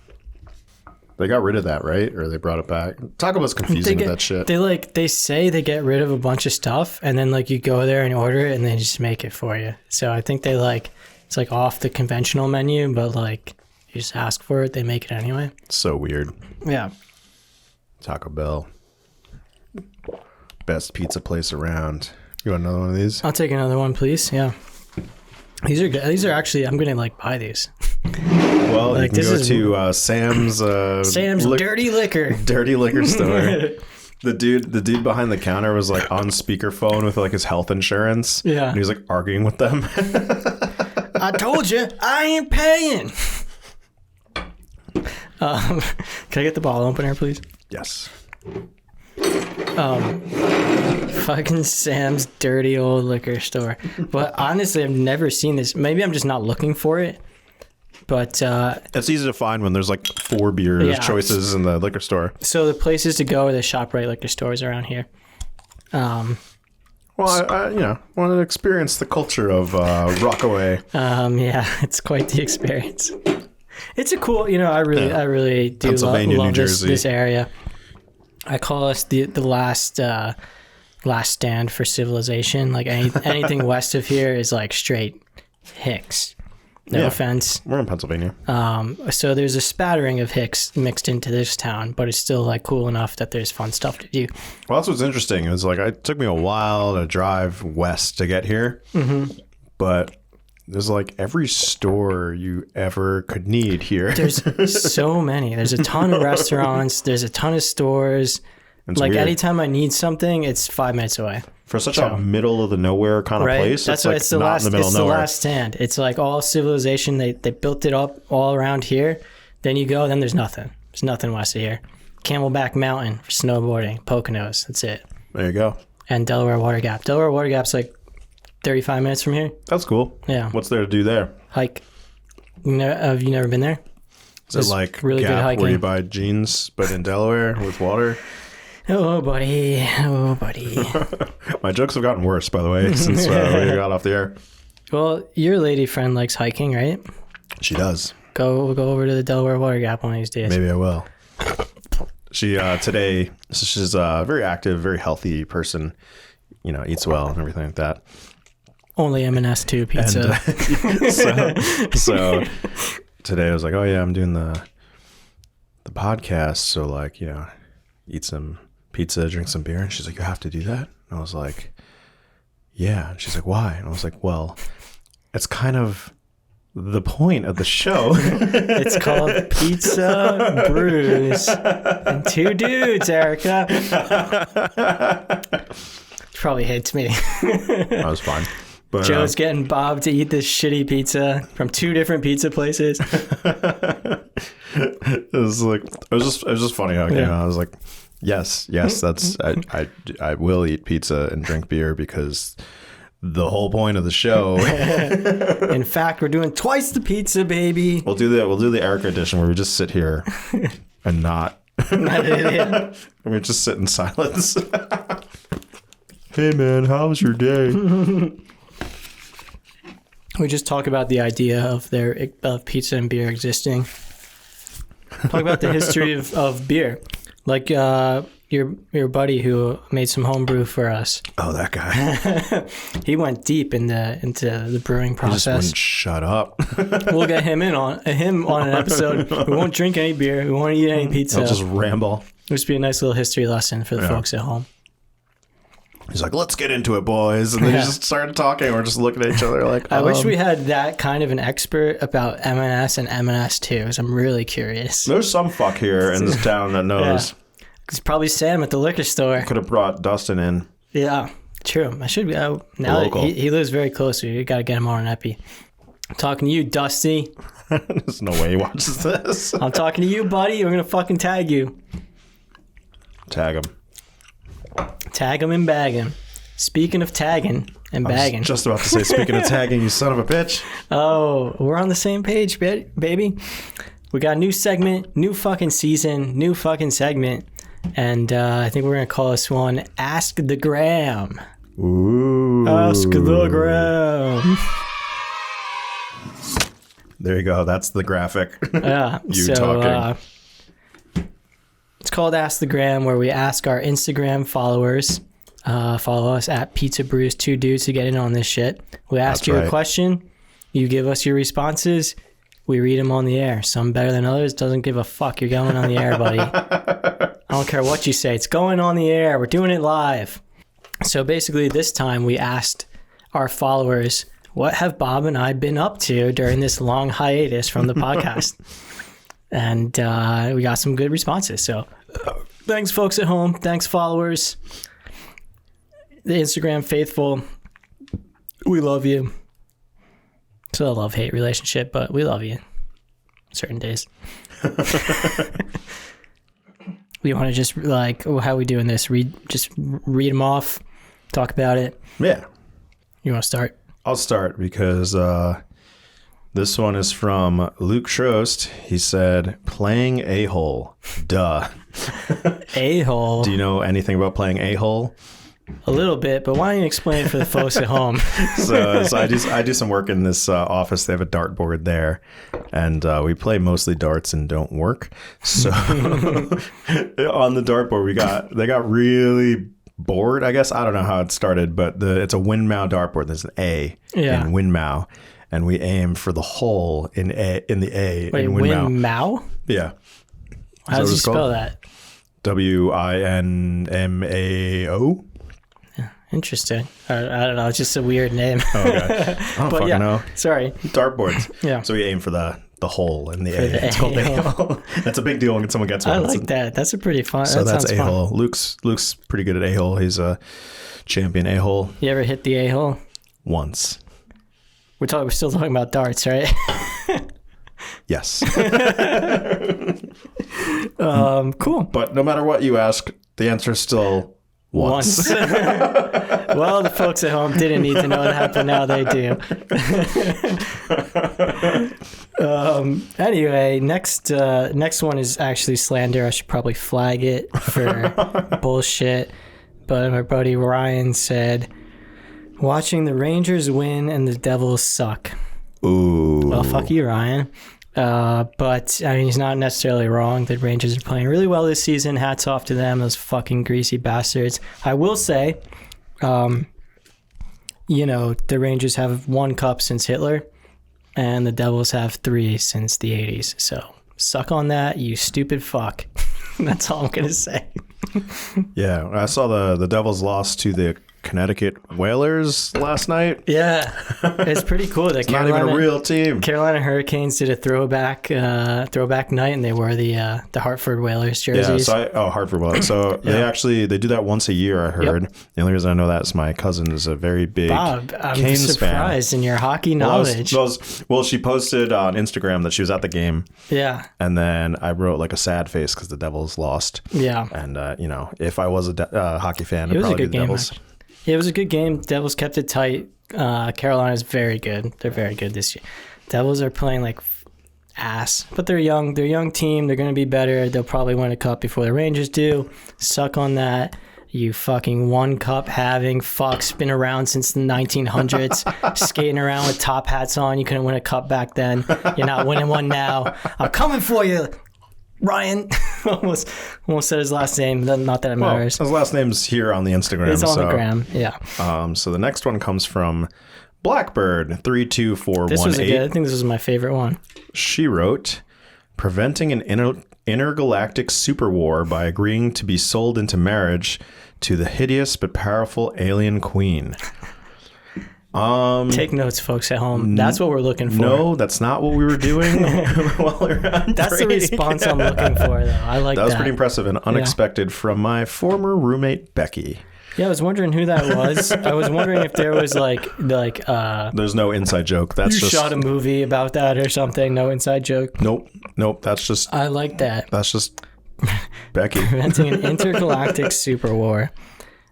They got rid of that, right? Or they brought it back? Taco Bell's confusing with that shit. They say they get rid of a bunch of stuff, and then like you go there and order it, and they just make it for you. So I think it's like off the conventional menu, but like you just ask for it, they make it anyway. So weird. Yeah. Taco Bell, best pizza place around. You want another one of these? I'll take another one, please. Yeah. These are good. These are actually. I'm gonna like buy these. Well, like, you can go to Sam's. Sam's Dirty Liquor. Dirty liquor store. The dude behind the counter was like on speakerphone with like his health insurance. Yeah. And he was like arguing with them. I told you, I ain't paying. Can I get the bottle opener, please? Yes. Fucking Sam's dirty old liquor store. But honestly, I've never seen this. Maybe I'm just not looking for it. But it's easy to find when there's like 4 beer choices in the liquor store. So the places to go are the ShopRite liquor stores around here. Well, I want to experience the culture of Rockaway. Yeah, it's quite the experience. It's a cool, I really do Pennsylvania, love New Jersey. this area. I call us the last stand for civilization. Like anything west of here is like straight hicks. No offense. We're in Pennsylvania. So there's a spattering of hicks mixed into this town, but it's still like cool enough that there's fun stuff to do. Well, that's what's interesting. It was like it took me a while to drive west to get here, but there's like every store you ever could need here. There's so many. There's a ton of restaurants. There's a ton of stores. It's like weird. anytime I need something, it's 5 minutes away. For such a middle of the nowhere kind of Right. place, That's it's why like it's the not last. in the middle It's of the nowhere. last stand. It's like all civilization. They built it up all around here. Then you go. Then there's nothing. There's nothing west of here. Camelback Mountain for snowboarding. Poconos. That's it. There you go. And Delaware Water Gap. Delaware Water Gap's like 35 minutes from here. That's cool. Yeah. What's there to do there? Hike. Have you never been there? Is it like really good Gap hiking. where you buy jeans, but in Delaware with water? Oh, buddy. Oh, buddy. My jokes have gotten worse, by the way, since we got off the air. Well, your lady friend likes hiking, right? She does. Go over to the Delaware Water Gap one of these days. Maybe I will. She today, so she's a very active, very healthy person. Eats well and everything like that. Only M&S II pizza. So today I was like, oh yeah, I'm doing the podcast, so like eat some pizza, drink some beer. And she's like, you have to do that? And I was like, yeah. And she's like, why? And I was like, well, it's kind of the point of the show. It's called Pizza Brews. And 2 dudes, Erica. Probably hates me. That was fine. But, Joe's getting Bob to eat this shitty pizza from 2 different pizza places. it was just funny how it came out. I was like, yes, that's I will eat pizza and drink beer because the whole point of the show. In fact, we're doing twice the pizza, baby. We'll do the Erica edition where we just sit here and not. And we just sit in silence. Hey man, how was your day? We just talk about the idea of pizza and beer existing. Talk about the history of beer, like your buddy who made some homebrew for us. Oh, that guy. He went deep into the brewing He process. just wouldn't shut up. We'll get him on an episode. We won't drink any beer. We won't eat any pizza. He'll just ramble. This would be a nice little history lesson for the folks at home. He's like, let's get into it, boys. And then he just started talking. And we're just looking at each other like, I wish we had that kind of an expert about M&S and M&S II, because I'm really curious. There's some fuck here in this town that knows. It's probably Sam at the liquor store. Could have brought Dustin in. Yeah, true. I should be. Now that he lives very close. We got to get him on an epi. I'm talking to you, Dusty. There's no way he watches this. I'm talking to you, buddy. We're going to fucking tag you. Tag him. Tag him and bag him. Speaking of tagging and I bagging. was just about to say, speaking of tagging, you son of a bitch. Oh, we're on the same page, baby. We got a new segment, new fucking season, new fucking segment. And I think we're going to call this one Askthegram. Ooh. Askthegram. There you go. That's the graphic. Yeah. You talking. It's called Askthegram, where we ask our Instagram followers, follow us at Pizza Brews 2 Dudes to get in on this shit. We ask That's you right. a question. You give us your responses. We read them on the air. Some better than others. Doesn't give a fuck. You're going on the air, buddy. I don't care what you say. It's going on the air. We're doing it live. So basically this time we asked our followers, what have Bob and I been up to during this long hiatus from the podcast? And we got some good responses. So thanks, folks at home. Thanks, followers. The Instagram faithful. We love you. It's a love-hate relationship, but we love you. Certain days. We want to just, like, how are we doing this? Just read them off, talk about it. Yeah. You want to start? I'll start because this one is from Luke Trost. He said, playing a-hole. Duh. A-hole. Do you know anything about playing a-hole? A little bit, but why don't you explain it for the folks at home? So I do some work in this office. They have a dartboard there. and we play mostly darts and don't work. So on the dartboard, they got really bored. I guess I don't know how it started, but it's a Winmau dartboard. There's an A in Winmau, and we aim for the hole in the A. Wait, in Winmau. Winmau? Yeah. How does he spell that? Winmao. Interesting. I don't know. It's just a weird name. Oh, okay. I don't fucking know. Sorry. Dartboards. Yeah. So we aim for the hole in the A. It's called A hole. That's a big deal when someone gets one. I like that. That's a pretty fun. So that that's A hole. Luke's pretty good at A hole. He's a champion A hole. You ever hit the A hole? Once. We're still talking about darts, right? Yes. Cool. But no matter what you ask, the answer is still once. Well, the folks at home didn't need to know that, but now they do. Anyway, next one is actually slander. I should probably flag it for bullshit. But my buddy Ryan said, watching the Rangers win and the Devils suck. Ooh. Well, fuck you, Ryan. But I mean, he's not necessarily wrong. The Rangers are playing really well this season. Hats off to them, those fucking greasy bastards. I will say, the Rangers have 1 cup since Hitler, and the Devils have 3 since the 80s. So suck on that, you stupid fuck. That's all I'm gonna say. Yeah, I saw the Devils lost to the Connecticut Whalers last night. Yeah, it's pretty cool. That not even a real team. Carolina Hurricanes did a throwback night, and they wore the Hartford Whalers jerseys. Yeah, Hartford Whalers. So they do that once a year. I heard. Yep. The only reason I know that is my cousin is a very big Bob. I'm Canes surprised fan. in your hockey knowledge. She posted on Instagram that she was at the game. Yeah, and then I wrote like a sad face because the Devils lost. Yeah, and if I was a hockey fan, it was probably a good be the game. Devils. It was a good game. Devils kept it tight. Carolina's very good. They're very good this year. Devils are playing like ass, but they're young. They're a young team. They're going to be better. They'll probably win a cup before the Rangers do. Suck on that. You fucking 1 cup having fucks. Been around since the 1900s. Skating around with top hats on. You couldn't win a cup back then. You're not winning one now. I'm coming for you, Ryan. almost said his last name. Not that it matters. His last name's here on the Instagram. It's on the gram, yeah. So the next one comes from Blackbird 32418. This was I think this was my favorite one. She wrote, preventing an intergalactic super war by agreeing to be sold into marriage to the hideous but powerful alien queen. Take notes, folks at home. That's what we're looking for. No, that's not what we were doing while we were on That's break. the response I'm looking for, though. I like that. That was pretty impressive and unexpected from my former roommate, Becky. Yeah, I was wondering who that was. I was wondering if there was There's no inside joke. That's you just shot a movie about that or something. No inside joke. Nope. That's just I like that. That's just Becky. Preventing an intergalactic super war.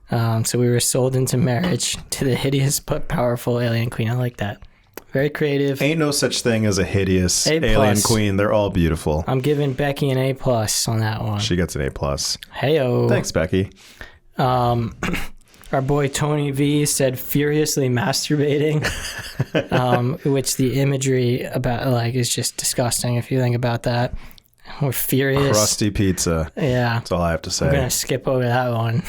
So we were sold into marriage to the hideous but powerful alien queen. I like that. Very creative. Ain't no such thing as a hideous alien queen. They're all beautiful. I'm giving Becky an A+ on that one. She gets an A+. Heyo. Thanks, Becky. Our boy Tony V said furiously masturbating, which the imagery about is just disgusting if you think about that. We're furious. Crusty pizza. Yeah. That's all I have to say. I'm going to skip over that one.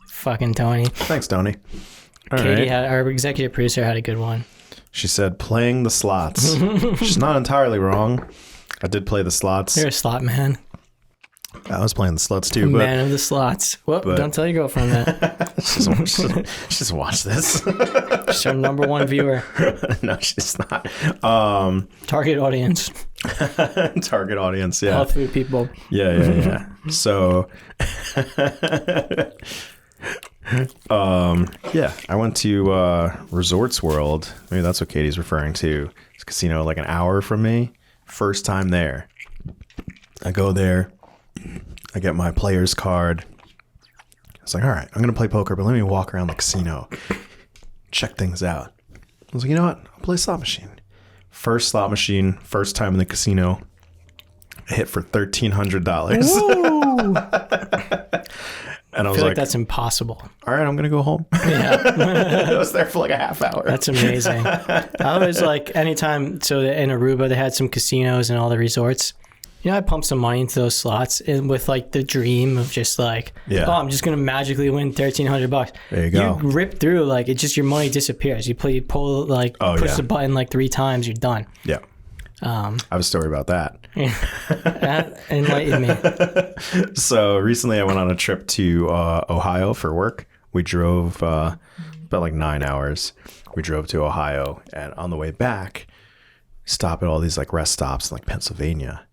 Fucking Tony. Thanks, Tony. Katie our executive producer, had a good one. She said, playing the slots. She's not entirely wrong. I did play the slots. You're a slot man. I was playing the slots too. Man of the slots. Well, don't tell your girlfriend that. She doesn't watch this. She's our number 1 viewer. No, she's not. Target audience. Target audience, yeah. Health food people. Yeah. So... I went to Resorts World. Maybe that's what Katie's referring to. It's a casino like an hour from me. First time there. I go there. I get my player's card. I was like, all right, I'm going to play poker, but let me walk around the casino. Check things out. I was like, you know what? I'll play slot machine. First slot machine, first time in the casino. I hit for $1,300. And I I was feel like, that's impossible. all right, I'm going to go home. Yeah. I was there for like a half hour. That's amazing. I was like, anytime, so in Aruba, they had some casinos and all the resorts. You know, I pumped some money into those slots and with like the dream of just like, oh, I'm just going to magically win $1,300. There you go. You rip through, like, it just, your money disappears. You pull, like, push the button like 3 times, you're done. Yeah. I have a story about that. Enlighten me. So recently I went on a trip to Ohio for work. We drove about like 9 hours. We drove to Ohio, and on the way back, stop at all these like rest stops in like Pennsylvania,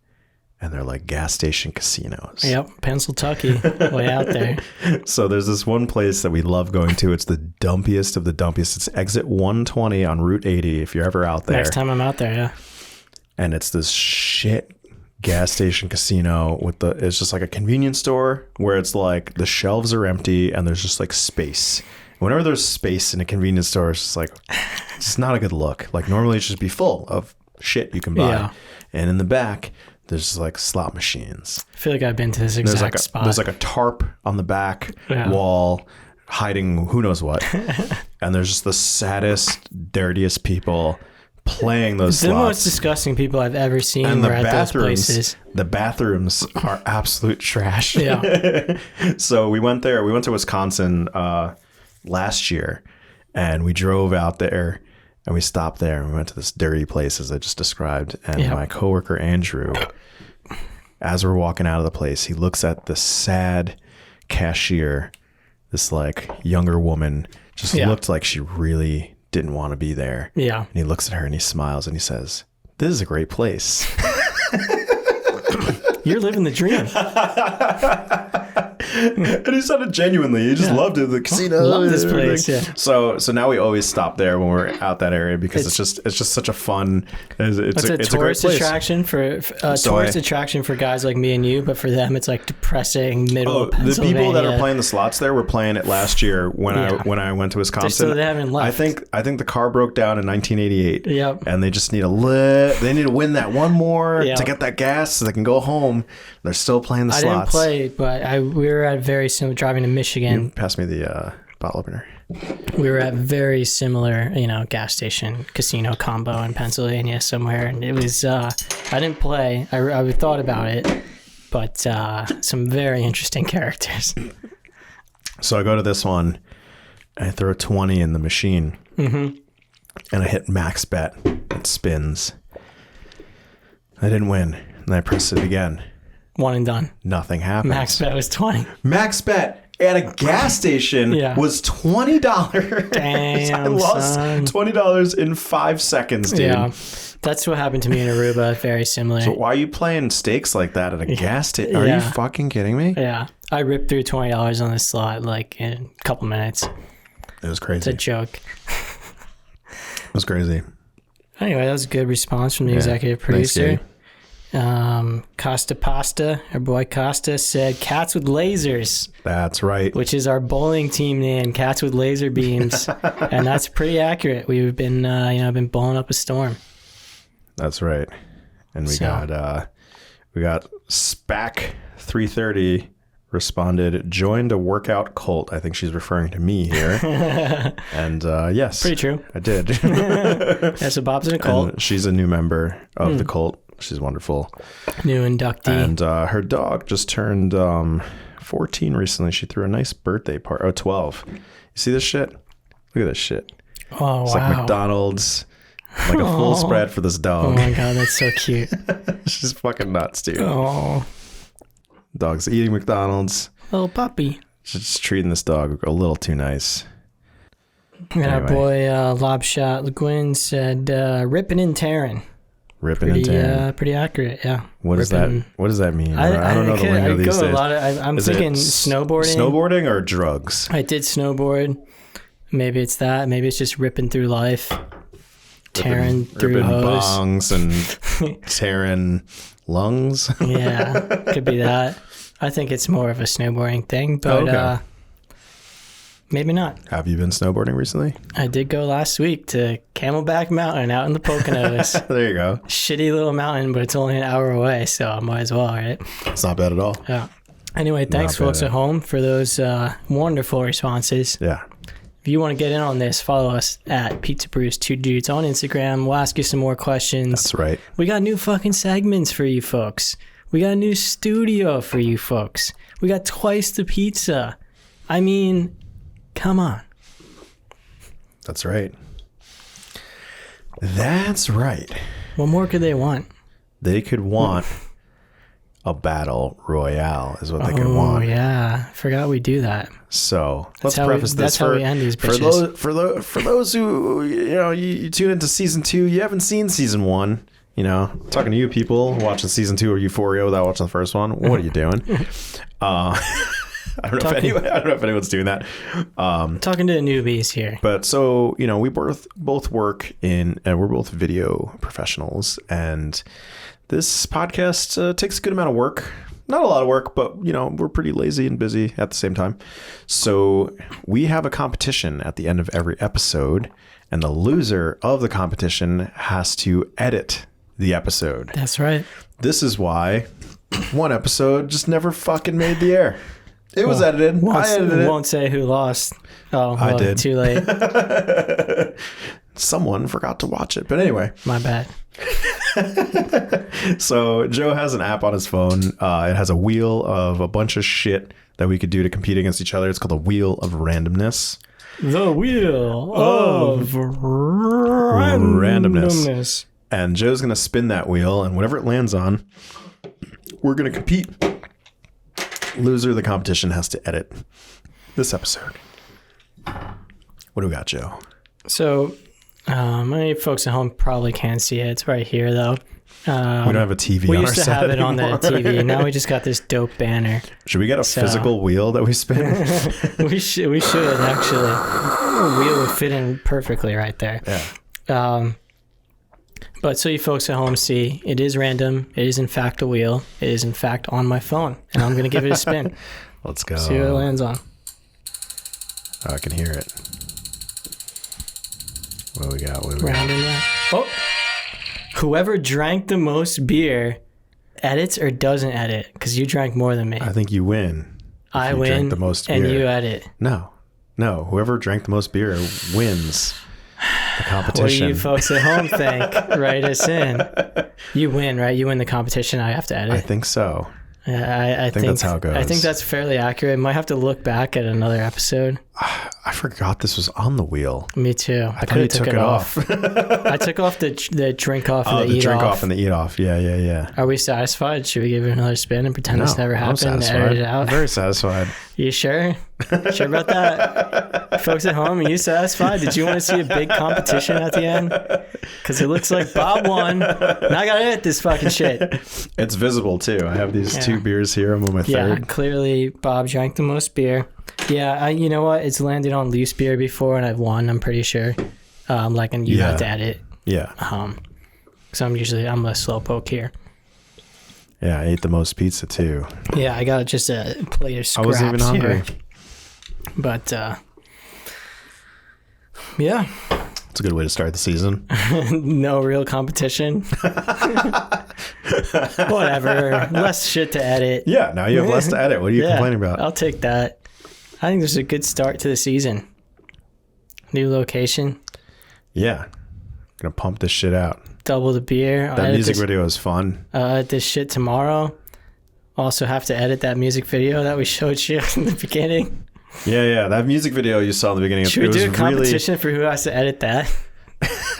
and they're like gas station casinos. Yep, Pennsyltucky, way out there. So there's this one place that we love going to. It's the dumpiest of the dumpiest. It's exit 120 on Route 80 if you're ever out there. Next time I'm out there, yeah. And it's this shit gas station casino with it's just like a convenience store where it's like the shelves are empty and there's just like space. Whenever there's space in a convenience store, it's just like, it's not a good look. Like normally it should be full of shit you can buy. Yeah. And in the back, there's like slot machines. I feel like I've been to this exact spot. There's like a tarp on the back wall hiding who knows what. And there's just the saddest, dirtiest people playing those slots. The most disgusting people I've ever seen and were at those places. The bathrooms are absolute trash. Yeah. So we went there. We went to Wisconsin last year, and we drove out there, and we stopped there, and we went to this dirty place as I just described. And my coworker Andrew, as we're walking out of the place, he looks at the sad cashier, this like younger woman, just looked like she really didn't want to be there. Yeah. And he looks at her and he smiles and he says, "This is a great place." You're living the dream. And he said it genuinely. He just loved it. The casino. Love this place. Yeah. So now we always stop there when we're out that area because it's just such a fun. It's a great tourist place. attraction for attraction for guys like me and you, but for them it's like depressing middle of The Pennsylvania. people that are playing the slots there were playing it last year when I went to Wisconsin. They haven't left. I think the car broke down in 1988. Yep. And they just need they need to win that one more to get that gas so they can go home. They're still playing the slots. I didn't play, but we were at very similar, driving to Michigan. Pass me the bottle opener. We were at very similar, gas station casino combo in Pennsylvania somewhere, and it was. I didn't play. I thought about it, but some very interesting characters. So I go to this one, and I throw 20 in the machine, and I hit max bet. It spins. I didn't win, and I press it again. One and done. Nothing happens. Max bet was 20. Max bet at a gas station was $20. Damn, I lost son. $20 in 5 seconds, dude. Yeah, that's what happened to me in Aruba. Very similar. So why are you playing stakes like that at a gas station? Are you fucking kidding me? Yeah, I ripped through $20 on this slot like in a couple minutes. It was crazy. It's a joke. It was crazy. Anyway, that was a good response from the executive producer. Costa Pasta, our boy Costa, said Cats with Lasers. That's right. Which is our bowling team name, Cats with Laser Beams. And that's pretty accurate. We've been, been bowling up a storm. That's right. And we got SPAC 330 responded, joined a workout cult. I think she's referring to me here. And yes. Pretty true. I did. Yeah, so Bob's in a cult. And she's a new member of the cult. She's wonderful. New inductee. And her dog just turned 14 recently. She threw a nice birthday party. Oh, 12. You see this shit? Look at this shit. Oh, it's wow. like McDonald's. Like a full spread for this dog. Oh my God, that's so cute. She's fucking nuts, dude. Oh. Dog's eating McDonald's. Little puppy. Just treating this dog a little too nice. And our boy Lobshot LeGuin said ripping and tearing. Ripping and tearing. Pretty accurate, yeah. What does that mean? I don't know the lingo these days. I'm thinking snowboarding. Snowboarding or drugs? I did snowboard. Maybe it's that. Maybe it's just ripping through life. Tearing through hose. Bongs and tearing lungs. Yeah, could be that. I think it's more of a snowboarding thing, but maybe not. Have you been snowboarding recently? I did go last week to Camelback Mountain out in the Poconos. There you go. Shitty little mountain, but it's only an hour away, so I might as well, right? It's not bad at all. Yeah. Anyway, thanks, Not folks bad. at home, for those wonderful responses. Yeah. If you want to get in on this, follow us at Pizza Brews 2 Dudes on Instagram. We'll ask you some more questions. That's right. We got new fucking segments for you folks. We got a new studio for you folks. We got twice the pizza. I mean, come on. That's right. That's right. What more could they want? They could want a battle royale is what they could want. Oh, yeah. Forgot we do that. So let's how preface this that's how we end these bitches. for those who you tune into season 2, you haven't seen season 1. Talking to you people watching season 2 of Euphoria without watching the first one. What are you doing? I don't know if anyone's doing that. Talking to the newbies here. But so we both work in, and we're both video professionals, and this podcast takes a good amount of work. Not a lot of work, but we're pretty lazy and busy at the same time. So we have a competition at the end of every episode, and the loser of the competition has to edit the episode. That's right. This is why one episode just never fucking made the air. It was edited. I edited it. Won't say who lost. Oh, well, I did. Too late. Someone forgot to watch it. But anyway. My bad. So Joe has an app on his phone. It has a wheel of a bunch of shit that we could do to compete against each other. It's called the Wheel of Randomness. The Wheel of Randomness. And Joe's going to spin that wheel, and whatever it lands on, we're going to compete. Loser of the competition has to edit this episode. What do we got, Joe? So, many folks at home probably can't see it. It's right here, though. We don't have a TV We on our used to set have it on the anymore. TV. Now we just got this dope banner. Should we get a physical wheel that we spin? We should actually. The wheel would fit in perfectly right there. Yeah. But so you folks at home see, it is random. It is in fact a wheel. It is in fact on my phone, and I'm gonna give it a spin. Let's go. See what it lands on. Oh, I can hear it. What do we got? Round and round. Oh, whoever drank the most beer edits or doesn't edit, because you drank more than me. I think you win. I you win, drank the most and beer. you edit. No. Whoever drank the most beer wins the What competition. do you folks at home think? Write us in. You win, right? You win the competition. I have to edit. I think so. I think that's how it goes. I think that's fairly accurate. Might have to look back at another episode. I forgot this was on the wheel. Me too. I thought could you have took it off. I took off the drink off and Oh, the the eat drink off. off and the eat off. Yeah. Are we satisfied? Should we give it another spin and pretend this never I'm happened and satisfied. edit it out? I'm very satisfied. You sure? Sure about that? Folks at home, are you satisfied? Did you want to see a big competition at the end? Because it looks like Bob won. Now I gotta edit this fucking shit. It's visible too. I have these 2 beers here. I'm on my Yeah, third. clearly Bob drank the most beer. Yeah, you know what? It's landed on loose beer before, and I've won. I'm pretty sure. And you have to edit. Yeah. Because I'm a slowpoke here. Yeah, I ate the most pizza too. Yeah, I got just a plate of scraps I wasn't even hungry. here. But yeah, It's a good way to start the season. no real competition. Whatever. Less shit to edit. Yeah, now you have less to edit. What are you complaining about? I'll take that. I think this is a good start to the season. New location. Yeah. Gonna pump this shit out. Double the beer. That music video is fun. Edit this shit tomorrow. Also have to edit that music video that we showed you in the beginning. Yeah. That music video you saw in the beginning. Should we it do a was competition for who has to edit that?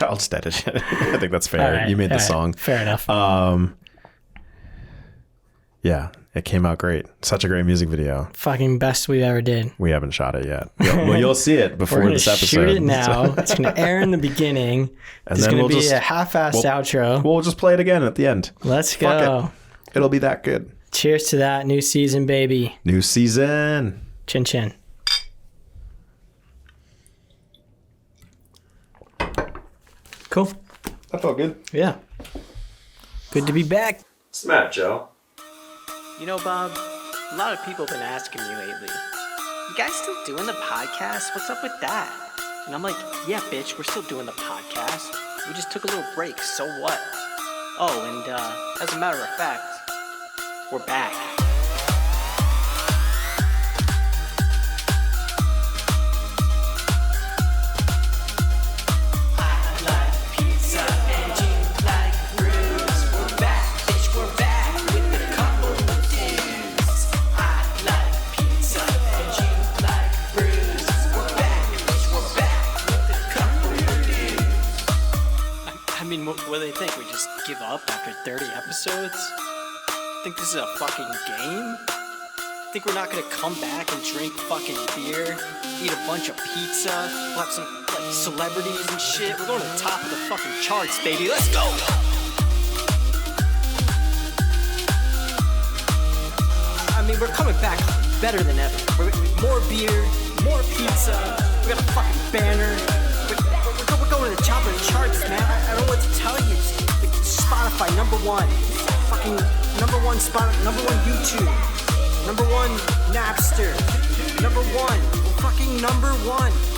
I'll just edit it. I think that's fair. All right, You made the all right. song. Fair enough. Yeah, it came out great. Such a great music video. Fucking best we ever did. We haven't shot it yet. You'll see it before We're gonna this episode. shoot it now. It's gonna air in the beginning. There's then gonna we'll be just- a half-assed outro. We'll just play it again at the end. Let's Fuck go. It'll be that good. Cheers to that new season, baby. New season. Chin chin. Cool. That felt good. Yeah. Good to be back. What's the matter, Joe? You know, Bob, a lot of people have been asking me lately, you guys still doing the podcast? What's up with that? And I'm like, yeah, bitch, we're still doing the podcast. We just took a little break, so what? Oh, and as a matter of fact, we're back. I mean, what do they think? We just give up after 30 episodes? Think this is a fucking game? Think we're not gonna come back and drink fucking beer, eat a bunch of pizza, we'll have some like celebrities and shit? We're going to the top of the fucking charts, baby. Let's go! I mean, we're coming back better than ever. More beer, more pizza. We got a fucking banner. We're going to the top of the charts, man. I don't know what to tell you. Spotify #1, fucking #1 spot, #1 YouTube, #1 Napster, #1, fucking #1.